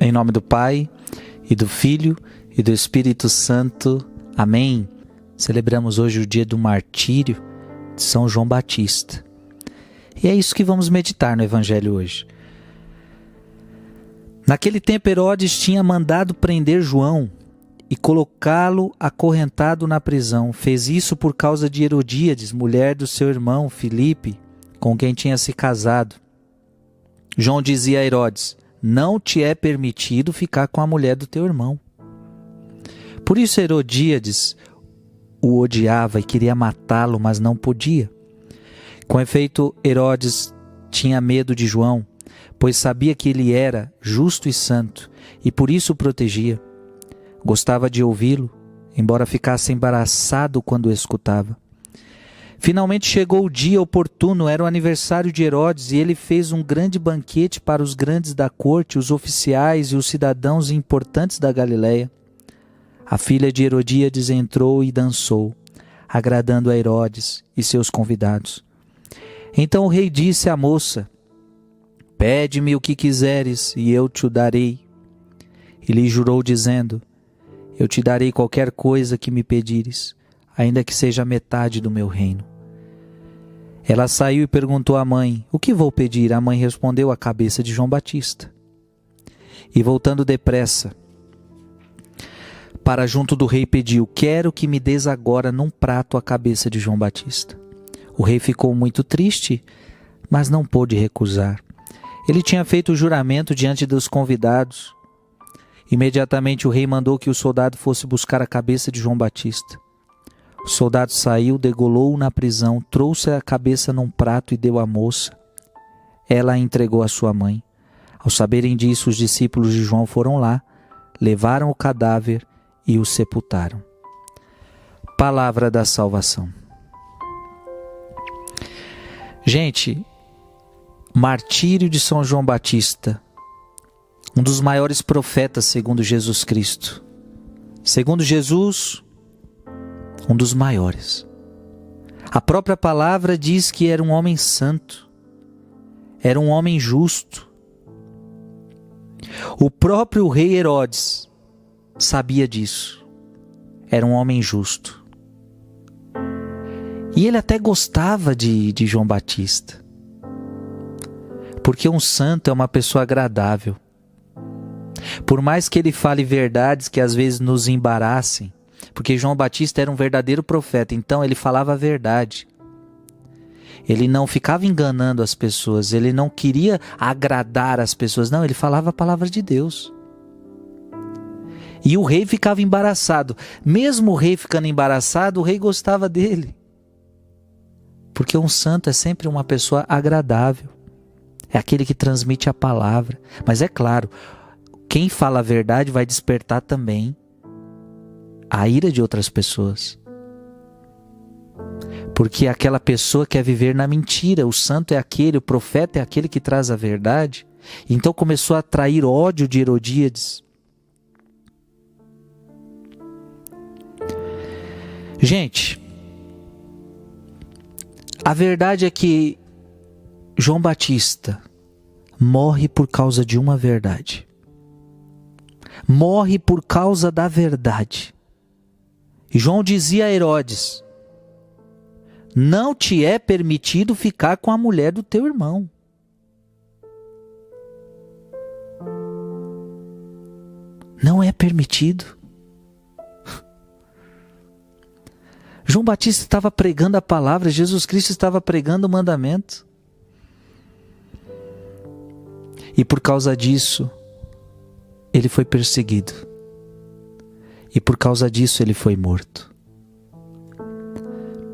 Em nome do Pai, e do Filho, e do Espírito Santo. Amém. Celebramos hoje o dia do martírio de São João Batista. E é isso que vamos meditar no Evangelho hoje. Naquele tempo, Herodes tinha mandado prender João e colocá-lo acorrentado na prisão. Fez isso por causa de Herodíades, mulher do seu irmão Filipe, com quem tinha se casado. João dizia a Herodes: não te é permitido ficar com a mulher do teu irmão. Por isso Herodíades o odiava e queria matá-lo, mas não podia. Com efeito, Herodes tinha medo de João, pois sabia que ele era justo e santo, e por isso o protegia. Gostava de ouvi-lo, embora ficasse embaraçado quando o escutava. Finalmente chegou o dia oportuno, era o aniversário de Herodes, e ele fez um grande banquete para os grandes da corte, os oficiais e os cidadãos importantes da Galileia. A filha de Herodíades entrou e dançou, agradando a Herodes e seus convidados. Então o rei disse à moça: pede-me o que quiseres e eu te o darei. E lhe jurou dizendo: eu te darei qualquer coisa que me pedires, ainda que seja metade do meu reino. Ela saiu e perguntou à mãe: o que vou pedir? A mãe respondeu: a cabeça de João Batista. E voltando depressa para junto do rei pediu: quero que me des agora num prato a cabeça de João Batista. O rei ficou muito triste, mas não pôde recusar. Ele tinha feito o juramento diante dos convidados. Imediatamente o rei mandou que o soldado fosse buscar a cabeça de João Batista. O soldado saiu, degolou-o na prisão, trouxe a cabeça num prato e deu à moça. Ela a entregou à sua mãe. Ao saberem disso, os discípulos de João foram lá, levaram o cadáver e o sepultaram. Palavra da salvação. Gente, martírio de São João Batista, um dos maiores profetas segundo Jesus Cristo. Segundo Jesus, um dos maiores. A própria palavra diz que era um homem santo, era um homem justo. O próprio rei Herodes sabia disso. Era um homem justo. E ele até gostava de João Batista, porque um santo é uma pessoa agradável. Por mais que ele fale verdades que às vezes nos embaraçem, porque João Batista era um verdadeiro profeta, então ele falava a verdade. Ele não ficava enganando as pessoas, ele não queria agradar as pessoas, não, ele falava a palavra de Deus. E o rei ficava embaraçado. Mesmo o rei ficando embaraçado, o rei gostava dele. Porque um santo é sempre uma pessoa agradável. É aquele que transmite a palavra. Mas é claro, quem fala a verdade vai despertar também a ira de outras pessoas. Porque aquela pessoa quer viver na mentira. O santo é aquele, o profeta é aquele que traz a verdade. Então começou a atrair ódio de Herodíades. Gente, a verdade é que João Batista morre por causa de uma verdade. Morre por causa da verdade. E João dizia a Herodes: não te é permitido ficar com a mulher do teu irmão. Não é permitido. João Batista estava pregando a palavra, Jesus Cristo estava pregando o mandamento. E por causa disso, ele foi perseguido. E por causa disso ele foi morto.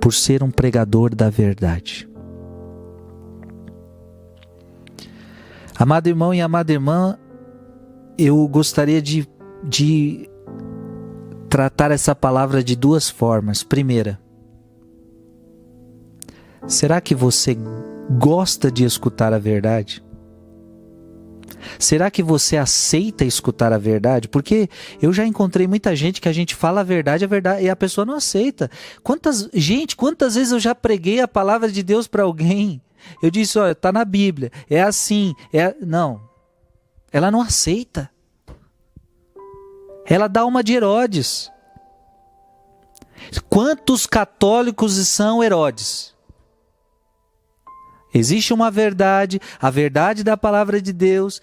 Por ser um pregador da verdade. Amado irmão e amada irmã, eu gostaria de tratar essa palavra de duas formas. Primeira, será que você gosta de escutar a verdade? Será que você aceita escutar a verdade? Porque eu já encontrei muita gente que a gente fala a verdade e a pessoa não aceita. Quantas vezes eu já preguei a palavra de Deus para alguém? Eu disse, olha, está na Bíblia, é assim, não. Ela não aceita. Ela dá uma de Herodes. Quantos católicos são Herodes? Existe uma verdade, a verdade da palavra de Deus,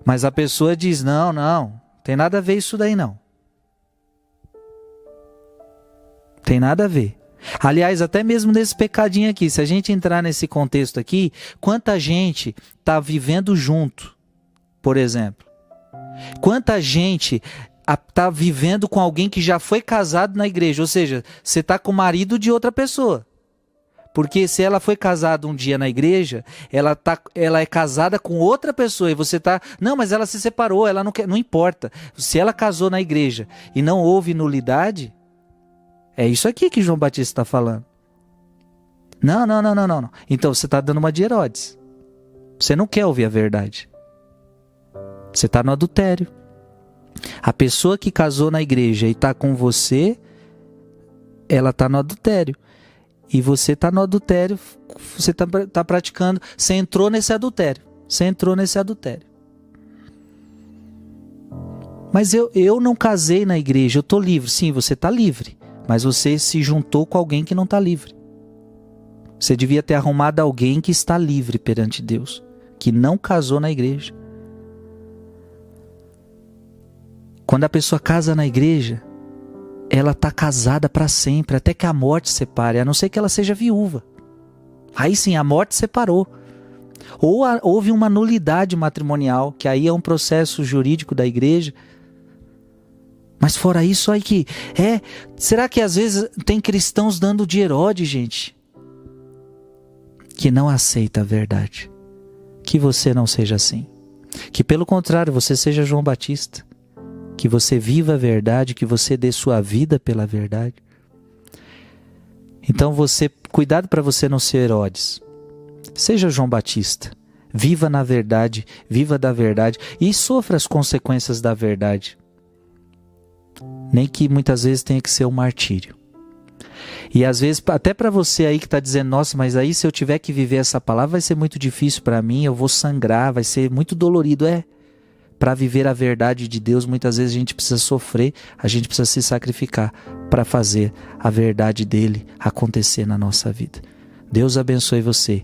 mas a pessoa diz, não, tem nada a ver isso daí não. Tem nada a ver. Aliás, até mesmo nesse pecadinho aqui, se a gente entrar nesse contexto aqui, quanta gente está vivendo junto, por exemplo. Quanta gente está vivendo com alguém que já foi casado na igreja, ou seja, você está com o marido de outra pessoa. Porque se ela foi casada um dia na igreja, ela é casada com outra pessoa e você está... Não, mas ela se separou, ela não quer, não importa. Se ela casou na igreja e não houve nulidade, é isso aqui que João Batista está falando. Não. Então você está dando uma de Herodes. Você não quer ouvir a verdade. Você está no adultério. A pessoa que casou na igreja e está com você, ela está no adultério. E você está no adultério, você está praticando, você entrou nesse adultério. Mas eu não casei na igreja, eu estou livre. Sim, você está livre, mas você se juntou com alguém que não está livre. Você devia ter arrumado alguém que está livre perante Deus, que não casou na igreja. Quando a pessoa casa na igreja, ela está casada para sempre, até que a morte separe, a não ser que ela seja viúva. Aí sim, a morte separou. Ou houve uma nulidade matrimonial, que aí é um processo jurídico da igreja. Mas fora isso, aí que... será que às vezes tem cristãos dando de Herodes, gente? Que não aceita a verdade. Que você não seja assim. Que pelo contrário, você seja João Batista. Que você viva a verdade, que você dê sua vida pela verdade. Então cuidado para você não ser Herodes. Seja João Batista. Viva na verdade, viva da verdade e sofra as consequências da verdade. Nem que muitas vezes tenha que ser um martírio. E às vezes, até para você aí que está dizendo, nossa, mas aí se eu tiver que viver essa palavra vai ser muito difícil para mim, eu vou sangrar, vai ser muito dolorido. Para viver a verdade de Deus, muitas vezes a gente precisa sofrer, a gente precisa se sacrificar para fazer a verdade dele acontecer na nossa vida. Deus abençoe você.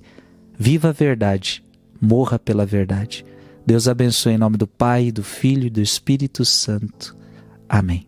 Viva a verdade, morra pela verdade. Deus abençoe em nome do Pai, do Filho e do Espírito Santo. Amém.